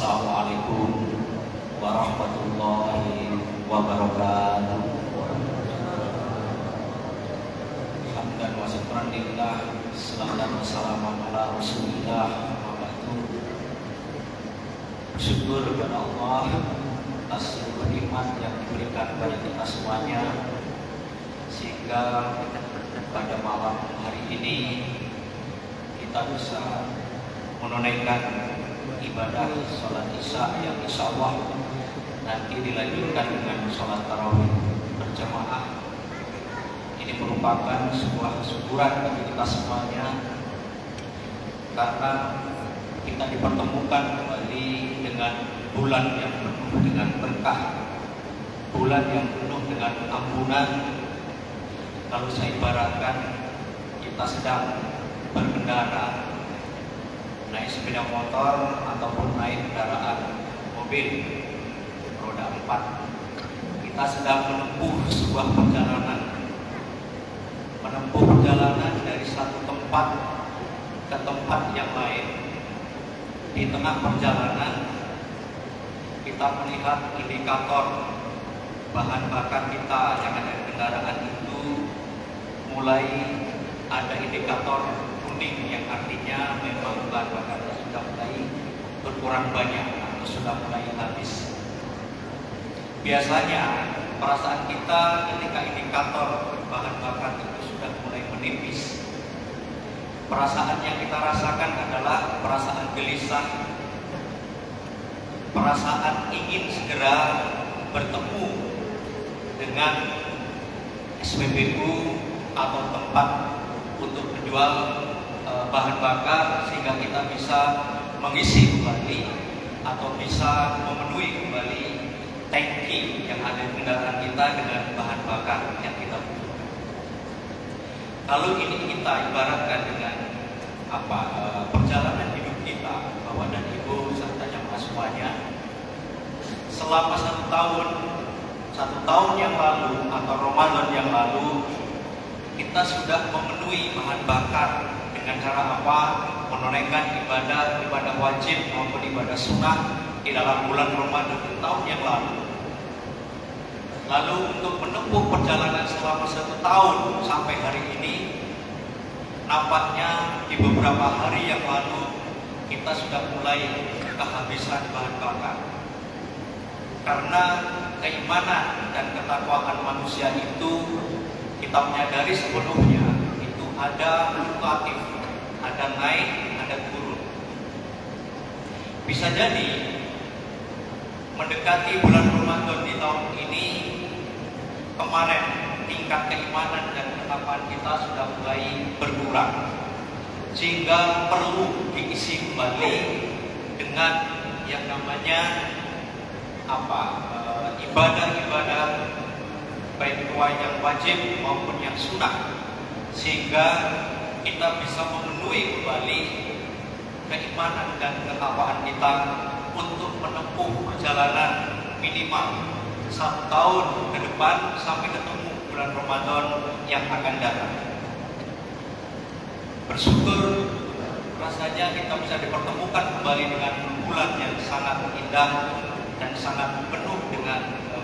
Assalamualaikum warahmatullahi wabarakatuh. Hamdan wa syukran lillah, salatan wa salaman ala Rasulillah. Bersyukur kepada Allah atas nikmat yang diberikan kepada kita semuanya, sehingga pada malam hari ini kita bisa menunaikan ibadah sholat isya yang insya Allah nanti dilanjutkan dengan sholat tarawih berjamaah. Ini merupakan sebuah syukuran bagi kita semuanya, karena kita dipertemukan kembali dengan bulan yang penuh dengan berkah, bulan yang penuh dengan ampunan. Kalau saya ibaratkan, kita sedang berkendara, naik sepeda motor ataupun naik kendaraan mobil roda 4. Kita sedang menempuh sebuah perjalanan dari satu tempat ke tempat yang lain. Di tengah perjalanan kita melihat indikator bahan bakar kita yang ada di kendaraan itu mulai ada indikator kuning, yang artinya memang bahan bakarnya sudah mulai berkurang banyak atau sudah mulai habis. Biasanya perasaan kita ketika indikator bahan bakar itu sudah mulai menipis, perasaan yang kita rasakan adalah perasaan gelisah, perasaan ingin segera bertemu dengan SPBU atau tempat untuk menjual bahan bakar, sehingga kita bisa mengisi kembali atau bisa memenuhi kembali tangki yang ada di kendaraan kita dengan bahan bakar yang kita butuhkan. Kalau ini kita ibaratkan dengan perjalanan hidup kita, Bapak dan Ibu serta jamaah semuanya, selama satu tahun yang lalu atau Ramadan yang lalu, kita sudah memenuhi bahan bakar dengan cara apa? Menunaikan ibadah wajib maupun ibadah sunnah di dalam bulan Ramadan di tahun yang lalu. Lalu untuk menempuh perjalanan selama 1 tahun sampai hari ini, nampaknya di beberapa hari yang lalu kita sudah mulai kehabisan bahan bakar. Karena keimanan dan ketakwaan manusia itu kita menyadari sepenuhnya itu ada fluktuatif, ada naik, ada turun. Bisa jadi mendekati bulan Ramadan di tahun ini, kemarin tingkat keimanan dan ketakwaan kita sudah mulai berkurang, sehingga perlu diisi kembali dengan yang namanya ibadah-ibadah baik itu yang wajib maupun yang sunnah, sehingga kita bisa memenuhi kembali keimanan dan ketakwaan kita untuk menempuh perjalanan minimal 1 tahun ke depan sampai ketemu bulan Ramadan yang akan datang. Bersyukur rasanya kita bisa dipertemukan kembali dengan bulan yang sangat indah dan sangat penuh dengan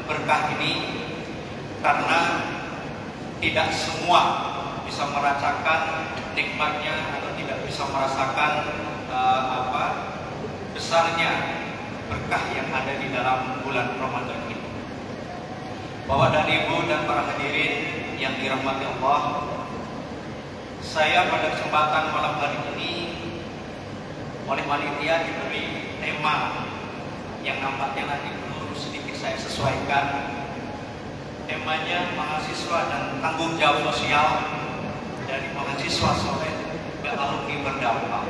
berkah ini, karena tidak semua bisa merasakan nikmatnya atau tidak bisa merasakan besarnya berkah yang ada di dalam bulan Ramadan ini. Bapak dan Ibu dan para hadirin yang dirahmati Allah, saya pada kesempatan malam hari ini oleh panitia diberi tema yang nampaknya nanti perlu sedikit saya sesuaikan. Temanya mahasiswa dan tanggung jawab sosial dari mahasiswa soleh ke alumni berdampak.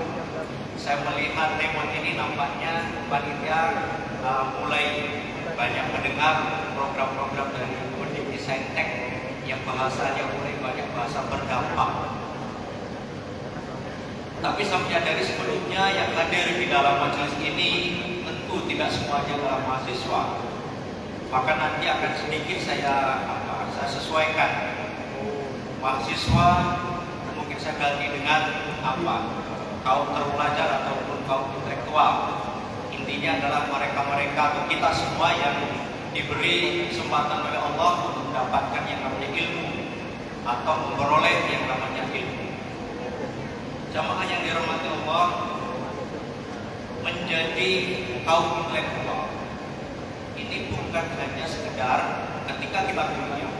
Saya melihat tema ini nampaknya panitia mulai banyak mendengar program-program dari Undip Saintek yang bahasanya mulai banyak bahasa berdampak. Tapi saya menyadari sebelumnya yang hadir di dalam majelis ini tentu tidak semuanya adalah mahasiswa. Maka nanti akan sedikit saya sesuaikan. Mahasiswa mungkin saya ganti dengan kaum terpelajar ataupun kaum intelektual. intinya adalah mereka-mereka atau kita semua yang diberi kesempatan oleh Allah untuk mendapatkan yang namanya ilmu atau memperoleh yang namanya ilmu. Jamaah yang dirahmati Allah, menjadi kaum intelektual ini bukan hanya sekedar ketika kita kuliah,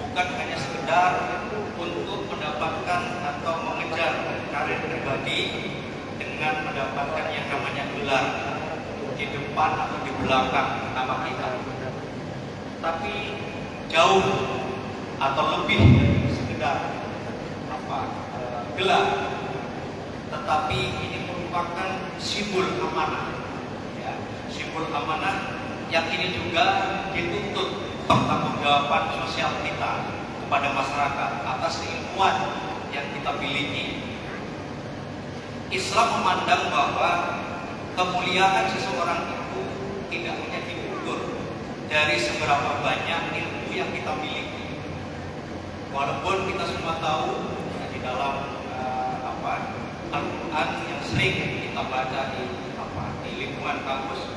bukan hanya sekedar untuk mendapatkan atau mengejar karir pribadi dengan mendapatkan yang namanya gelar di depan atau di belakang nama kita, tapi jauh atau lebih dari sekedar gelar, tetapi ini merupakan simbol amanah, ya, simbol amanah yang ini juga dituntut pertanggungjawaban sosial kita kepada masyarakat atas keilmuan yang kita miliki. Islam memandang bahwa kemuliaan seseorang itu tidak hanya diukur dari seberapa banyak ilmu yang kita miliki. Walaupun kita semua tahu di dalam Al-Quran yang sering kita baca di lingkungan kampus,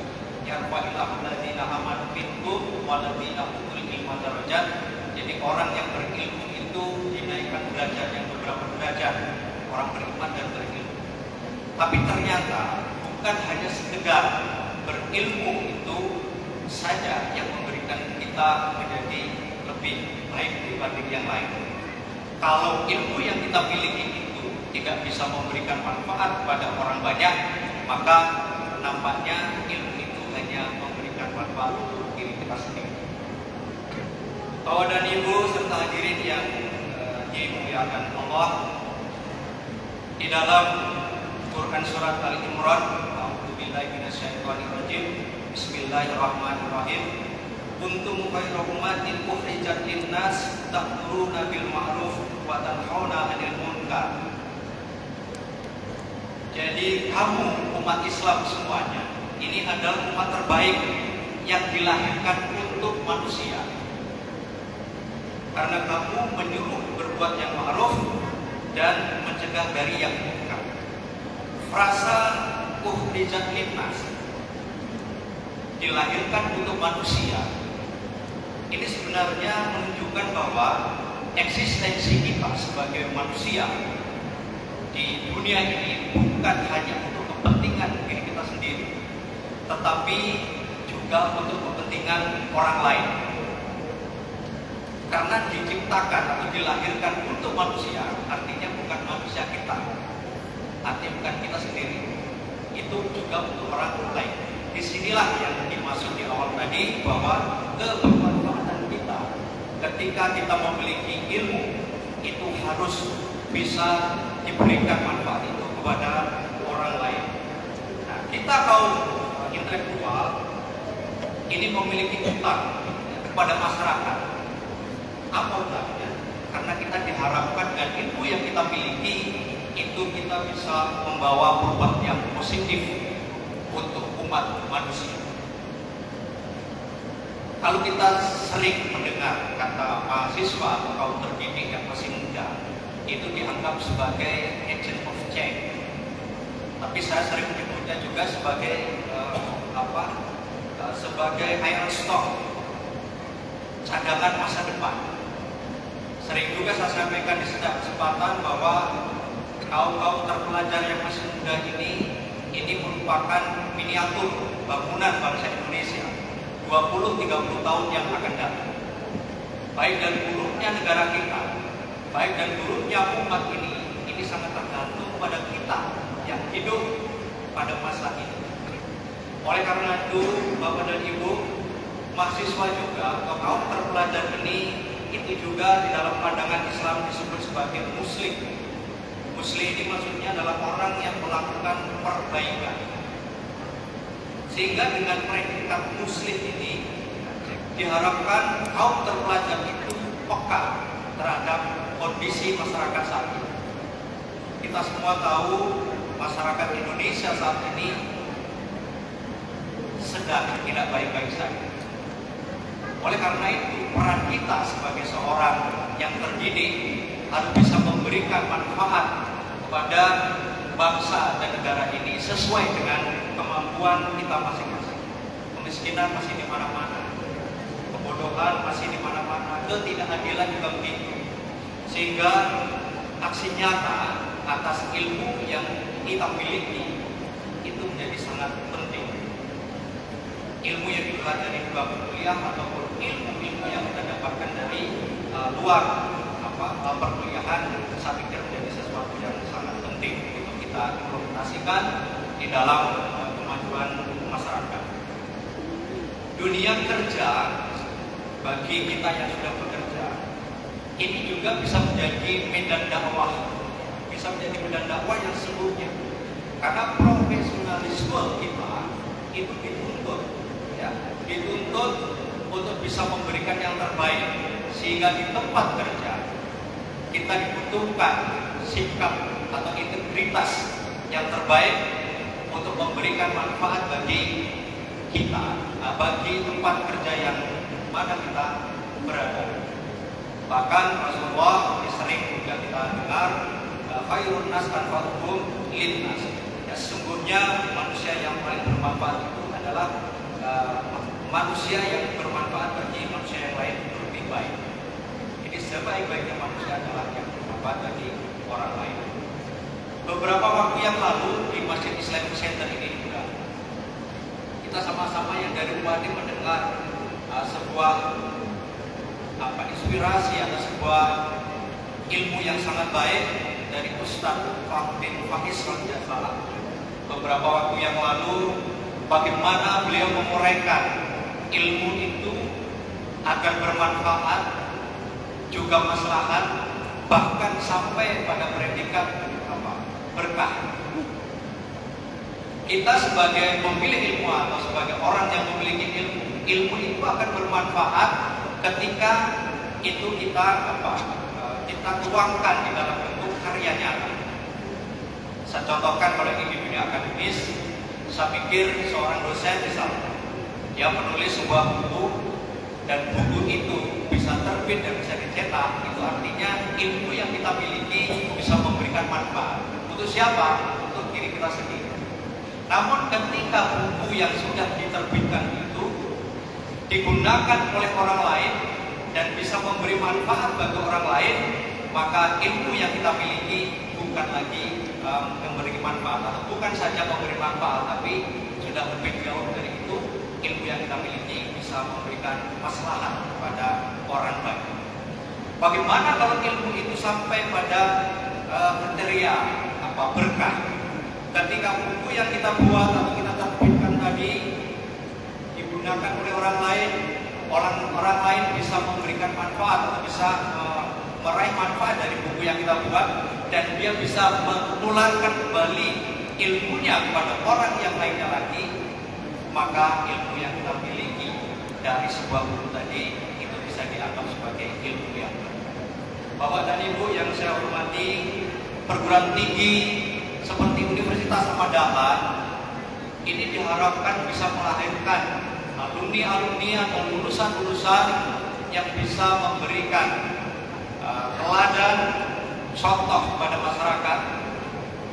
yarfa'illahu alladzina amanu minkum walladzina utul ilma darajat. Jadi orang yang berilmu itu dinaikkan derajat yang beberapa derajat, orang beriman dan berilmu. Tapi ternyata bukan hanya sekedar berilmu itu saja yang memberikan kita menjadi lebih baik dibanding yang lain. Kalau ilmu yang kita miliki tidak bisa memberikan manfaat kepada orang banyak, maka nampaknya ilmu itu hanya memberikan manfaat untuk diri kita sendiri. Bapak dan Ibu serta hadirin yang dimuliakan Allah, di dalam Quran surat Al-Imran, a'udzubillahi minasyaitonirrajim, bismillahirrahmanirrahim, kuntum khairu ummatin ukhrijat lin-nas ta'muruna bil ma'ruf wa tanhauna 'anil munkar. Jadi kamu umat Islam semuanya, ini adalah umat terbaik yang dilahirkan untuk manusia. Karena kamu menyuruh berbuat yang ma'ruf dan mencegah dari yang munkar. Frasa ukhrijat linnas, dilahirkan untuk manusia, ini sebenarnya menunjukkan bahwa eksistensi kita sebagai manusia di dunia ini bukan hanya untuk kepentingan diri kita sendiri, tetapi juga untuk kepentingan orang lain. Karena diciptakan atau dilahirkan untuk manusia, artinya bukan manusia kita, artinya bukan kita sendiri, itu juga untuk orang lain. Disinilah yang dimaksud di awal tadi, bahwa kebermanfaatan kita ketika kita memiliki ilmu itu harus bisa diberikan manfaat itu kepada orang lain. Nah, kita kaum intelektual ini memiliki utang kepada masyarakat. Apa utangnya? Karena kita diharapkan dengan ilmu yang kita miliki itu kita bisa membawa perubahan yang positif untuk umat manusia. Kalau kita sering mendengar kata mahasiswa atau kaum terdidik yang masih muda, itu dianggap sebagai agent of change. Tapi saya sering menyebutnya juga sebagai sebagai iron stock, cadangan masa depan. Sering juga saya sampaikan di setiap kesempatan bahwa kaum terpelajar yang masih muda ini merupakan miniatur bangunan bangsa Indonesia 20-30 tahun yang akan datang. Baik dari buruknya negara kita, baik dan buruknya umat ini sangat tergantung pada kita yang hidup pada masa ini. Oleh karena itu, Bapak dan Ibu, mahasiswa juga atau kaum terpelajar ini itu juga di dalam pandangan Islam disebut sebagai muslim. Muslim ini maksudnya adalah orang yang melakukan perbaikan. Sehingga dengan predikat muslim ini diharapkan kaum terpelajar itu peka terhadap kondisi masyarakat saat ini. Kita semua tahu masyarakat Indonesia saat ini sedang tidak baik-baik saja. Oleh karena itu, peran kita sebagai seorang yang terdidik harus bisa memberikan manfaat kepada bangsa dan negara ini sesuai dengan kemampuan kita masing-masing. Kemiskinan masih di mana-mana, kebodohan masih di mana-mana, ketidakadilan juga begitu. Sehingga aksi nyata atas ilmu yang kita miliki itu menjadi sangat penting. Ilmu yang dipelajari di bangku kuliah ataupun ilmu-ilmu yang kita dapatkan dari luar perkuliahan, saya pikir menjadi sesuatu yang sangat penting untuk kita implementasikan di dalam kemajuan masyarakat. Dunia kerja bagi kita yang sudah bekerja ini juga bisa menjadi medan dakwah, bisa menjadi medan dakwah yang sesungguhnya, karena profesionalisme kita itu dituntut, ya, dituntut untuk bisa memberikan yang terbaik, sehingga di tempat kerja kita dibutuhkan sikap atau integritas yang terbaik untuk memberikan manfaat bagi kita, bagi tempat kerja yang mana kita berada. Bahkan Rasulullah sering juga kita dengar, khairun nas anfa'uhum linnas. Ya, sesungguhnya manusia yang paling bermanfaat itu adalah manusia yang bermanfaat bagi manusia yang lain itu lebih baik. Jadi sebaik-baiknya manusia adalah yang bermanfaat bagi orang lain. Beberapa waktu yang lalu di Masjid Islamic Center ini juga kita sama-sama yang dari Bupati mendengar sebuah inspirasi atau sebuah ilmu yang sangat baik dari Ustadz Fakhdin Faiz Rajasala. Beberapa waktu yang lalu, bagaimana beliau menguraikan ilmu itu agar bermanfaat, juga maslahat, bahkan sampai pada predikat berkah. Kita sebagai pemilik ilmu atau sebagai orang yang memiliki ilmu itu akan bermanfaat ketika itu kita tuangkan di dalam bentuk karya nyata. Saya contohkan kalau ini di dunia akademis, saya pikir seorang dosen misalnya, dia menulis sebuah buku dan buku itu bisa terbit dan bisa dicetak, itu artinya ilmu yang kita miliki bisa memberikan manfaat. Untuk siapa? Untuk diri kita sendiri. Namun ketika buku yang sudah diterbitkan itu digunakan oleh orang lain dan bisa memberi manfaat bagi orang lain, maka ilmu yang kita miliki bukan lagi memberi manfaat, atau bukan saja memberi manfaat, tapi sudah lebih jauh dari itu. Ilmu yang kita miliki bisa memberikan maslahat kepada orang lain. Bagaimana kalau ilmu itu sampai pada kriteria berkah? Ketika buku yang kita buat atau kita terbitkan tadi digunakan oleh orang lain, orang lain bisa memberikan manfaat atau bisa meraih manfaat dari buku yang kita buat, dan dia bisa menularkan kembali ilmunya kepada orang yang lainnya lagi, maka ilmu yang kita miliki dari sebuah buku tadi itu bisa dianggap sebagai ilmu yang Bapak dan Ibu yang saya hormati, perguruan tinggi seperti Universitas Ahmad Dahlan ini diharapkan bisa melahirkan alumni-alumni atau lulusan-lulusan yang bisa memberikan teladan contoh kepada masyarakat.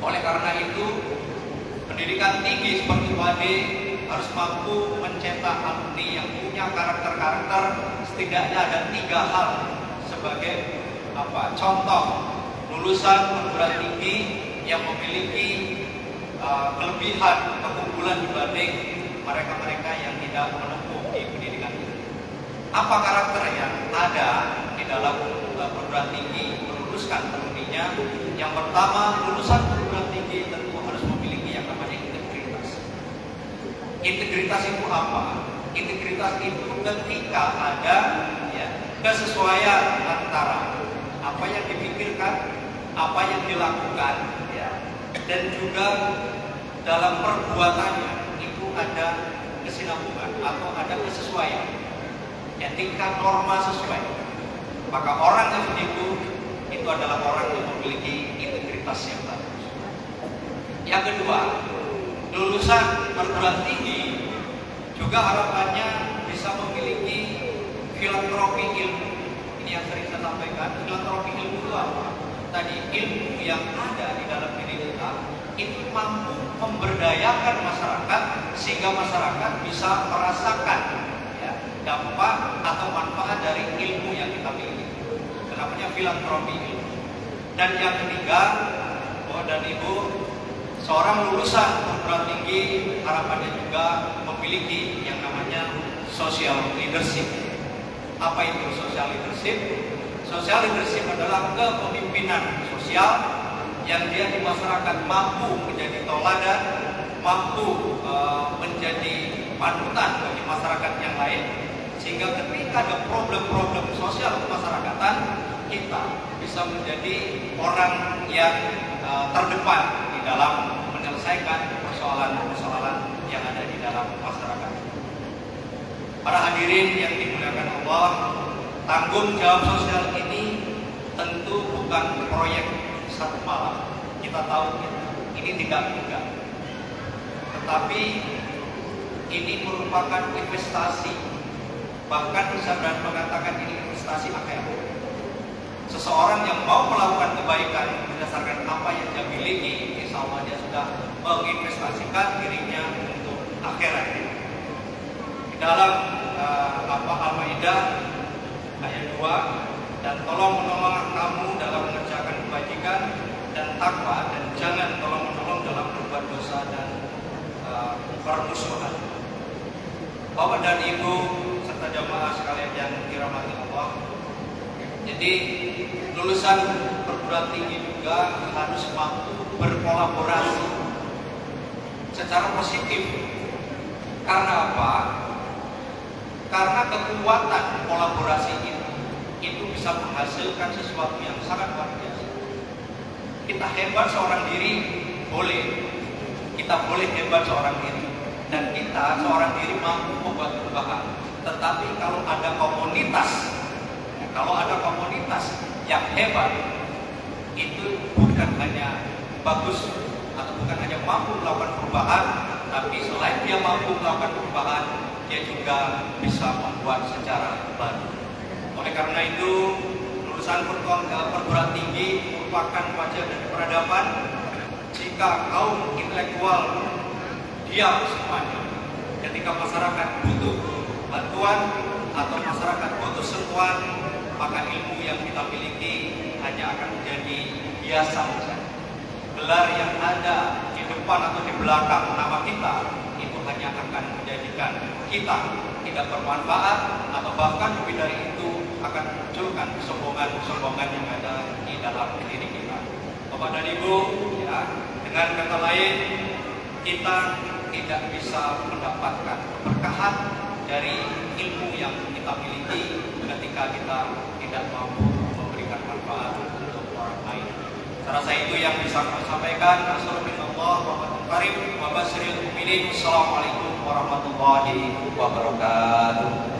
Oleh karena itu, pendidikan tinggi seperti UAD harus mampu mencetak alumni yang punya karakter-karakter, setidaknya ada 3 hal sebagai contoh lulusan perguruan tinggi yang memiliki kelebihan keunggulan dibanding mereka-mereka yang tidak menempuh di pendidikan itu. Apa karakter yang ada di dalam perguruan tinggi meluluskan alumninya? Yang pertama, lulusan perguruan tinggi tentu harus memiliki yang namanya integritas. Integritas itu apa? Integritas itu ketika ada kesesuaian antara apa yang dipikirkan, apa yang dilakukan, dan juga dalam perbuatannya itu ada kesinambungan atau ada kesesuaian, etika norma sesuai. Maka orang yang begitu itu adalah orang yang memiliki integritas yang bagus. Yang kedua, lulusan perguruan tinggi juga harapannya bisa memiliki filantropi ilmu. Ini yang sering saya sampaikan. Filantropi ilmu itu apa? tadi ilmu yang ada di dalam diri kita itu mampu memberdayakan masyarakat sehingga masyarakat bisa merasakan ya, dampak atau manfaat dari ilmu yang kita miliki. Namanya filantropi ilmu. Dan yang ketiga, Bapak dan Ibu, seorang lulusan perguruan tinggi harapannya juga memiliki yang namanya social leadership. Apa itu social leadership? Social leadership adalah kepemimpinan sosial yang dia di masyarakat mampu menjadi teladan, mampu menjadi panutan bagi masyarakat yang lain, sehingga ketika ada problem-problem sosial kemasyarakatan, kita bisa menjadi orang yang terdepan di dalam menyelesaikan persoalan-persoalan yang ada di dalam masyarakat. Para hadirin yang dimuliakan Allah, tanggung jawab sosial ini tentu bukan proyek satu malam. Kita tahu ini tidak mudah, tetapi ini merupakan investasi. Bahkan saya berani mengatakan ini investasi akhirat. Seseorang yang mau melakukan kebaikan berdasarkan apa yang dia miliki, insya Allah dia sudah menginvestasikan dirinya untuk akhirat. Di dalam Al-Maidah ayat 2, dan tolong menolong kamu dalam mengerjakan kebajikan dan takwa, dan jangan tolong menolong dalam berbuat dosa dan permusuhan. Bapak dan Ibu serta jamaah sekalian yang dirahmati Allah, jadi lulusan perguruan tinggi juga harus mampu berkolaborasi secara positif. Karena apa? Karena kekuatan kolaborasi itu bisa menghasilkan sesuatu yang sangat luar biasa. Kita hebat seorang diri, boleh. Kita boleh hebat seorang diri. Dan kita seorang diri mampu membuat perubahan. Tetapi kalau ada komunitas yang hebat, itu bukan hanya bagus atau bukan hanya mampu melakukan perubahan, tapi selain dia mampu melakukan perubahan, dia juga bisa membuat secara baru. Oleh karena itu, lulusan perguruan tinggi merupakan wajah dari peradaban. Jika kaum intelektual diam semuanya ketika masyarakat butuh bantuan atau masyarakat butuh sentuhan, maka ilmu yang kita miliki hanya akan menjadi biasa saja. Gelar yang ada di depan atau di belakang nama kita itu hanya akan menjadikan kita tidak bermanfaat, atau bahkan lebih dari itu akan memunculkan kesombongan yang ada di dalam diri kita. Bapak dan Ibu, ya, dengan kata lain, kita tidak bisa mendapatkan keberkahan dari ilmu yang kita miliki ketika kita tidak mampu memberikan manfaat untuk orang lain. Saya rasa itu yang bisa kami sampaikan. Assalamualaikum warahmatullahi wabarakatuh. Assalamualaikum warahmatullahi wabarakatuh.